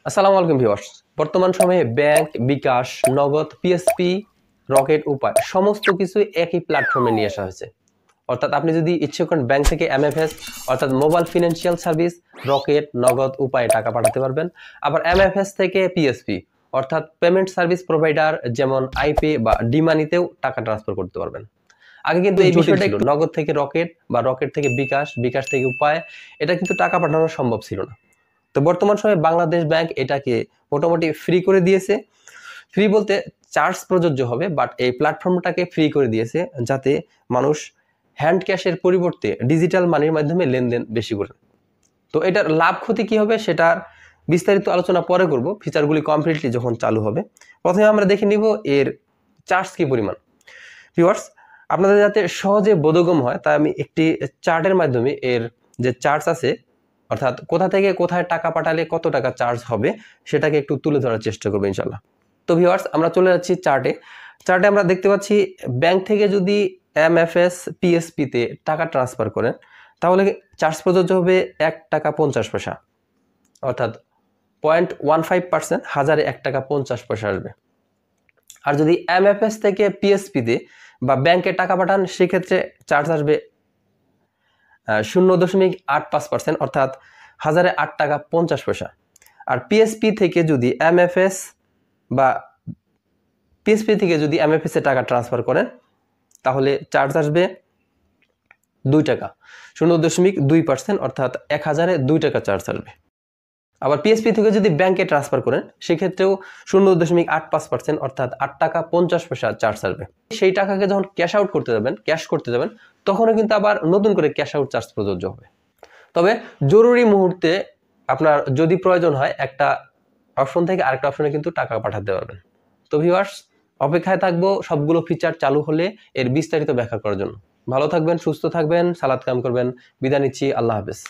আসসালামু আলাইকুম ভিউয়ার্স। বর্তমান সময়ে ব্যাংক, বিকাশ, নগদ, পিএসপি, রকেট উপায় সমস্ত কিছু একই প্ল্যাটফর্মে নিয়ে আসা হয়েছে। অর্থাৎ আপনি যদি ইচ্ছে করেন ব্যাংক থেকে এমএফএস অর্থাৎ মোবাইল ফিনান্সিয়াল সার্ভিস, রকেট, নগদ উপায়ে টাকা পাঠাতে পারবেন। আবার এমএফএস থেকে পিএসপি অর্থাৎ পেমেন্ট সার্ভিস প্রোভাইডার যেমন আইপে বা ডিমানিতেও টাকা ট্রান্সফার করতে পারবেন। আগে কিন্তু এই বিষয়টা ছিল নগদ থেকে রকেট বা রকেট থেকে বিকাশ, বিকাশ থেকে উপায়, এটা কিন্তু টাকা পাঠানো সম্ভব ছিল না। তো বর্তমান সময়ে বাংলাদেশ ব্যাংক এটাকে মোটামুটি ফ্রি করে দিয়েছে। ফ্রি বলতে চার্জ প্রযোজ্য হবে, বাট এই প্ল্যাটফর্মটাকে ফ্রি করে দিয়েছে যাতে মানুষ হ্যান্ড ক্যাশের পরিবর্তে ডিজিটাল মানির মাধ্যমে লেনদেন বেশি করে। তো এটার লাভ ক্ষতি কি হবে সেটার বিস্তারিত আলোচনা পরে করব, ফিচারগুলি কমপ্লিটলি যখন চালু হবে। প্রথমে আমরা দেখে নিব এর চার্জ কি পরিমাণ। ভিউয়ার্স, আপনাদের যাতে সহজে বোধগম্য হয় তাই আমি একটি চার্টের মাধ্যমে এর যে চার্জ আছে অর্থাৎ কোথা থেকে কোথায় টাকা পাঠালে কত টাকা চার্জ হবে সেটাকে একটু তুলে ধরার চেষ্টা করবো ইনশাল্লাহ। তো ভিউয়ার্স, আমরা চলে যাচ্ছি চার্টে আমরা দেখতে পাচ্ছি ব্যাংক থেকে যদি এমএফএস পিএসপিতে টাকা ট্রান্সফার করেন তাহলে চার্জ প্রযোজ্য হবে 1 টাকা 50 পয়সা, অর্থাৎ 0.15%, হাজারে 1 টাকা 50 পয়সা আসবে। আর যদি এমএফএস থেকে পিএসপিতে বা ব্যাংকে টাকা পাঠান সেক্ষেত্রে চার্জ আসবে 0.85%, অর্থাৎ হাজারে 8 টাকা 50 পয়সা। আর পিএসপি থেকে যদি এমএফএস এ টাকা ট্রান্সফার করেন তাহলে চার্জ আসবে 2 টাকা, 0.2%, অর্থাৎ 1000-এ 2 টাকা চার্জ আসবে। আবার পিএসপি থেকে যদি ব্যাংকে ট্রান্সফার করেন সেক্ষেত্রেও 0.85%, অর্থাৎ 8 টাকা 50 পয়সা চার্জ আসবে। সেই টাকাকে যখন ক্যাশ করতে যাবেন তখনও কিন্তু আবার নতুন করে ক্যাশ আউট চার্জ প্রযোজ্য হবে। তবে জরুরি মুহূর্তে আপনার যদি প্রয়োজন হয় একটা অপশন থেকে আরেকটা অপশনে কিন্তু টাকা পাঠাতে পারবেন। তো ভিউয়ার্স, অপেক্ষায় থাকবো সবগুলো ফিচার চালু হলে এর বিস্তারিত ব্যাখ্যা করার জন্য। ভালো থাকবেন, সুস্থ থাকবেন, সালাত কায়েম করবেন। বিদায় নিচ্ছি, আল্লাহ হাফেজ।